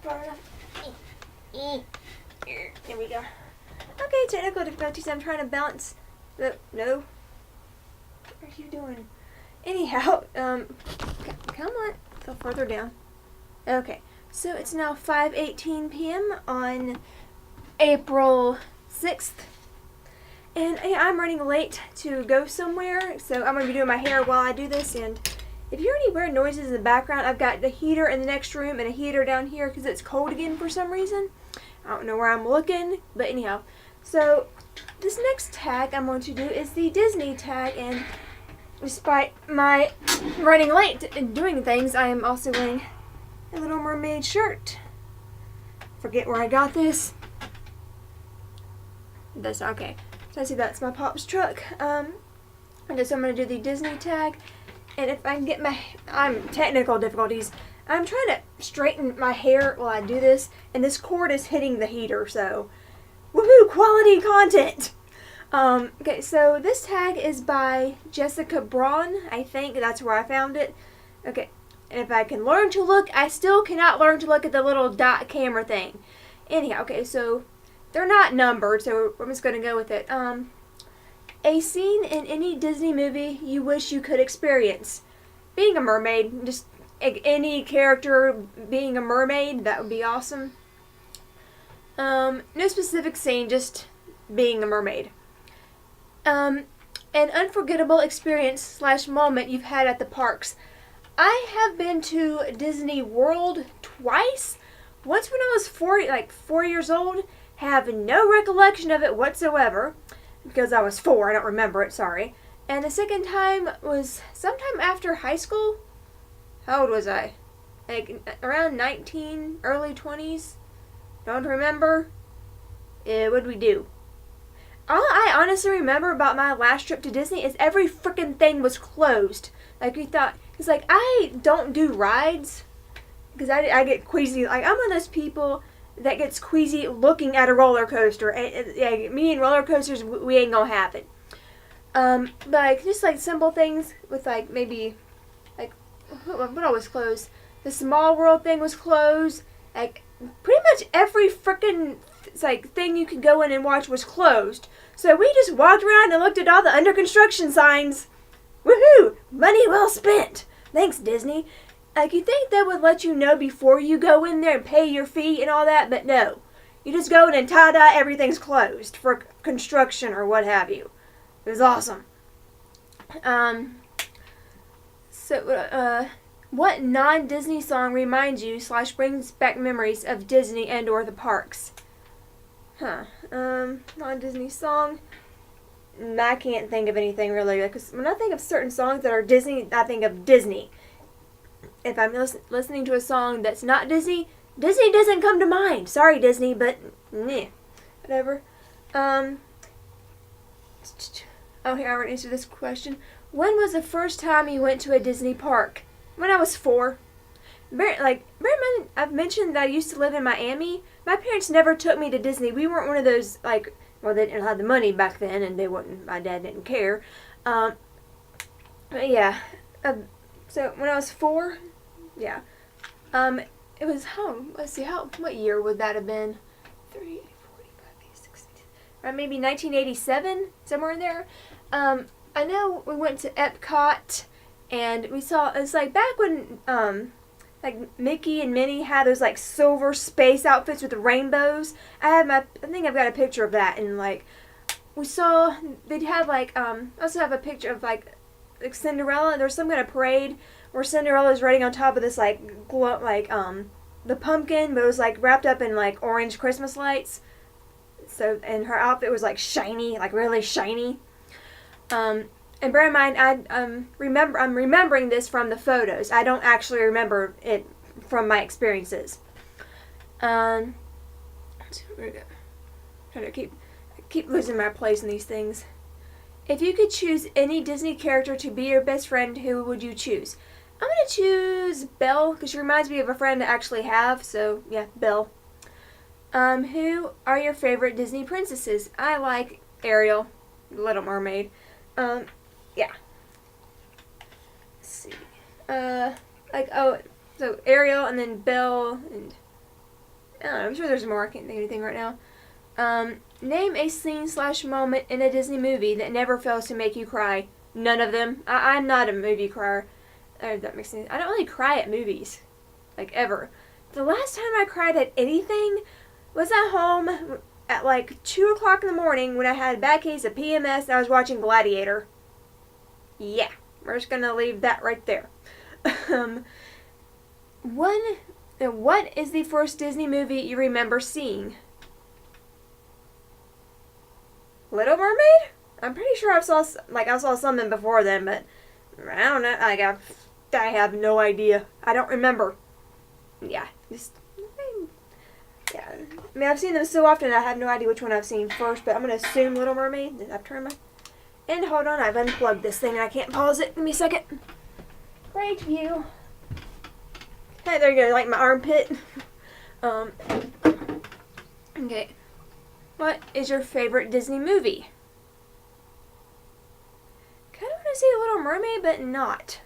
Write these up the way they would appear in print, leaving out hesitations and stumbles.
far enough. There we go. Okay, technical difficulties. I'm trying to balance. No. What are you doing? Anyhow, come on. Go further down. Okay, so it's now 5:18 p.m. on April 6th. And I'm running late to go somewhere, so I'm going to be doing my hair while I do this. And if you hear any weird noises in the background, I've got the heater in the next room and a heater down here because it's cold again for some reason. I don't know where I'm looking, but anyhow. So this next tag I'm going to do is the Disney tag, and despite my running late and doing things, I am also wearing a Little Mermaid shirt. Forget where I got this. That's okay. So I see that's my Pop's truck. And so I'm going to do the Disney tag. And if I can get I'm technical difficulties. I'm trying to straighten my hair while I do this. And this cord is hitting the heater, so woohoo, quality content. Okay, so this tag is by Jessica Braun. I think that's where I found it. Okay, and if I can learn to look, I still cannot learn to look at the little dot camera thing. Anyhow, okay, so they're not numbered, so I'm just going to go with it. A scene in any Disney movie you wish you could experience. Being a mermaid, just any character being a mermaid, that would be awesome. No specific scene, just being a mermaid. An unforgettable experience / moment you've had at the parks. I have been to Disney World twice. Once when I was 4 years old. Have no recollection of it whatsoever because I was 4. I don't remember it, sorry. And the second time was sometime after high school. How old was I? Like around 19, early 20s. Don't remember. What'd we do? All I honestly remember about my last trip to Disney is every freaking thing was closed. Like we thought, it's like I don't do rides because I get queasy. Like I'm one of those people that gets queasy looking at a roller coaster. Me and roller coasters, we ain't gonna happen. But like just like simple things with like maybe like what all was closed. The Small World thing was closed. Like pretty much every freaking like thing you could go in and watch was closed. So we just walked around and looked at all the under construction signs. Woohoo! Money well spent. Thanks, Disney. Like, you think they would let you know before you go in there and pay your fee and all that, but no. You just go in and ta-da, everything's closed for construction or what have you. It was awesome. What non-Disney song reminds you / brings back memories of Disney and or the parks? Non-Disney song? I can't think of anything really. Because when I think of certain songs that are Disney, I think of Disney. If I'm listening to a song that's not Disney, Disney doesn't come to mind. Sorry, Disney, but whatever. Here I already answered this question. When was the first time you went to a Disney park? When I was 4. Bear in mind, I've mentioned that I used to live in Miami. My parents never took me to Disney. We weren't one of those they didn't have the money back then, and my dad didn't care. But yeah. So when I was 4, yeah. It was what year would that have been? 3, 4, 5, 6, 7, or maybe 1987, somewhere in there. I know we went to Epcot, and we saw, it's like back when, Mickey and Minnie had those, silver space outfits with the rainbows. I think I've got a picture of that, and, we saw, they'd have, I also have a picture of, Cinderella. There's some kind of parade where Cinderella's riding on top of this the pumpkin, but it was wrapped up in orange Christmas lights. So and her outfit was shiny, really shiny. And bear in mind, I'm remembering this from the photos. I don't actually remember it from my experiences. Where'd it go? Trying to keep losing my place in these things. If you could choose any Disney character to be your best friend, who would you choose? I'm going to choose Belle, because she reminds me of a friend I actually have, so yeah, Belle. Who are your favorite Disney princesses? I like Ariel, Little Mermaid. Yeah. Let's see. So Ariel, and then Belle, and I don't know, I'm sure there's more. I can't think of anything right now. Name a scene/moment in a Disney movie that never fails to make you cry. None of them. I'm not a movie crier. That makes sense. I don't really cry at movies. Like, ever. The last time I cried at anything was at home at like 2 o'clock in the morning when I had a bad case of PMS and I was watching Gladiator. Yeah. We're just gonna leave that right there. What is the first Disney movie you remember seeing? Little Mermaid? I'm pretty sure I saw something before then, but I don't know. I have no idea. I don't remember. Yeah, yeah. I mean, I've seen them so often, I have no idea which one I've seen first. But I'm gonna assume Little Mermaid. I've turned my and hold on. I've unplugged this thing and I can't pause it. Give me a second. Great view. Hey, there you go. Like my armpit. Okay. What is your favorite Disney movie? Kind of want to say Little Mermaid, but not.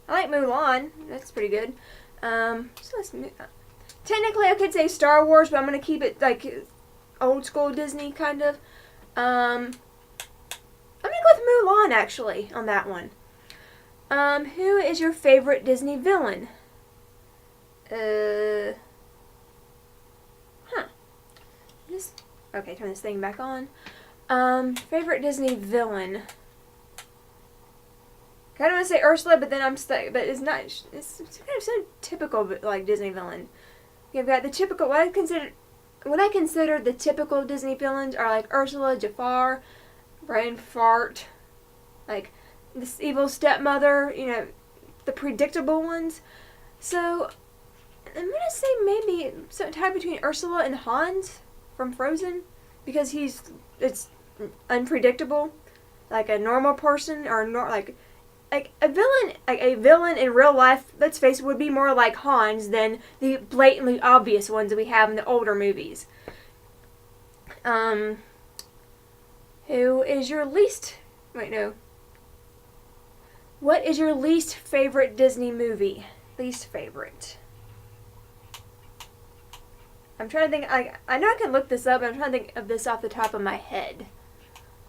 I like Mulan. That's pretty good. So let's move. Technically, I could say Star Wars, but I'm gonna keep it like old school Disney kind of. I'm gonna go with Mulan actually on that one. Who is your favorite Disney villain? Okay, turn this thing back on. Favorite Disney villain. I don't want to say Ursula, but then I'm stuck. But it's not. It's kind of so typical, like Disney villain. You've got the typical. What I consider the typical Disney villains are like Ursula, Jafar, Brain Fart, like this evil stepmother. You know, the predictable ones. So I'm gonna say maybe some type between Ursula and Hans from Frozen, because it's unpredictable, like a normal person or like a villain in real life. Let's face it, would be more like Hans than the blatantly obvious ones that we have in the older movies. Who is your least? Wait, no. What is your least favorite Disney movie? Least favorite. I'm trying to think. I know I can look this up, but I'm trying to think of this off the top of my head.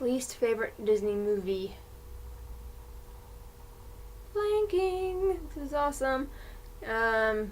Least favorite Disney movie. Blanking. This is awesome. I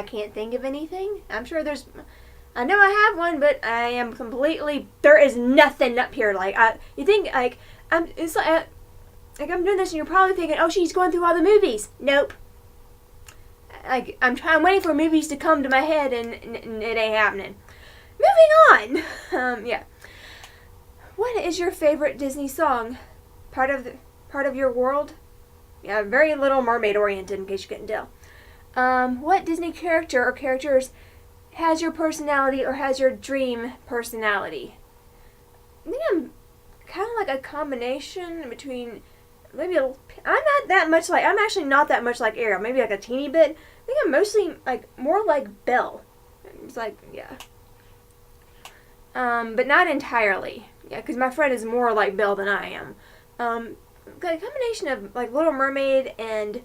can't think of anything. I'm sure there's. I know I have one, but I am completely. There is nothing up here. Like you think like it's like. Like, I'm doing this and you're probably thinking, oh, she's going through all the movies. Nope. Like, I'm waiting for movies to come to my head and it ain't happening. Moving on. Yeah. What is your favorite Disney song? Part of your world? Yeah, very Little Mermaid oriented, in case you couldn't tell. What Disney character or characters has your personality or has your dream personality? I think I'm kind of like a combination between... I'm actually not that much like Ariel. Maybe like a teeny bit. I think I'm mostly like more like Belle. It's like, yeah. But not entirely. Yeah, because my friend is more like Belle than I am. A combination of like Little Mermaid and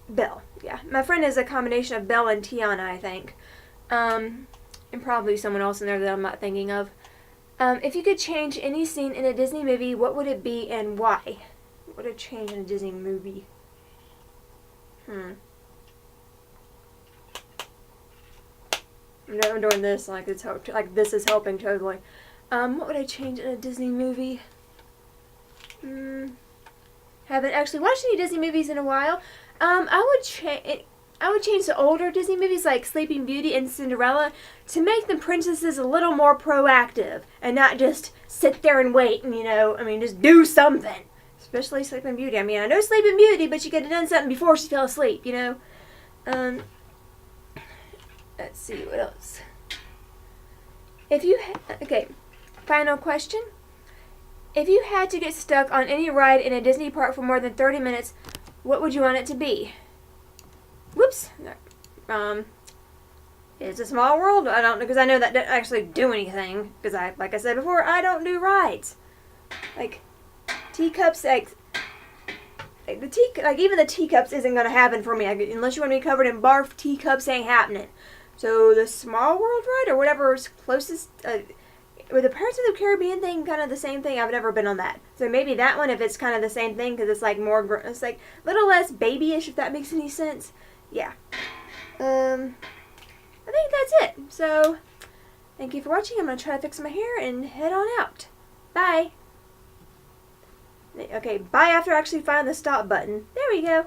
Belle. Yeah, my friend is a combination of Belle and Tiana, I think. And probably someone else in there that I'm not thinking of. If you could change any scene in a Disney movie, what would it be and why? What would it change in a Disney movie? I'm doing this like this is helping totally. What would I change in a Disney movie? Haven't actually watched any Disney movies in a while. I would change the older Disney movies like Sleeping Beauty and Cinderella to make the princesses a little more proactive and not just sit there and wait and, just do something. Especially Sleeping Beauty. I mean, I know Sleeping Beauty, but she could have done something before she fell asleep, Let's see, what else? Okay, final question. If you had to get stuck on any ride in a Disney park for more than 30 minutes, what would you want it to be? Whoops. It's a Small World. I don't know, because I know that doesn't actually do anything. Because like I said before, I don't do rides. Like, Teacups, like even the teacups isn't gonna happen for me. Unless you want to be covered in barf, teacups ain't happening. So the Small World ride or whatever is closest, with the Pirates of the Caribbean thing, kind of the same thing. I've never been on that, so maybe that one if it's kind of the same thing because it's like it's like a little less babyish, if that makes any sense. Yeah. I think that's it. So thank you for watching. I'm gonna try to fix my hair and head on out. Bye. Okay, bye after I actually find the stop button. There we go.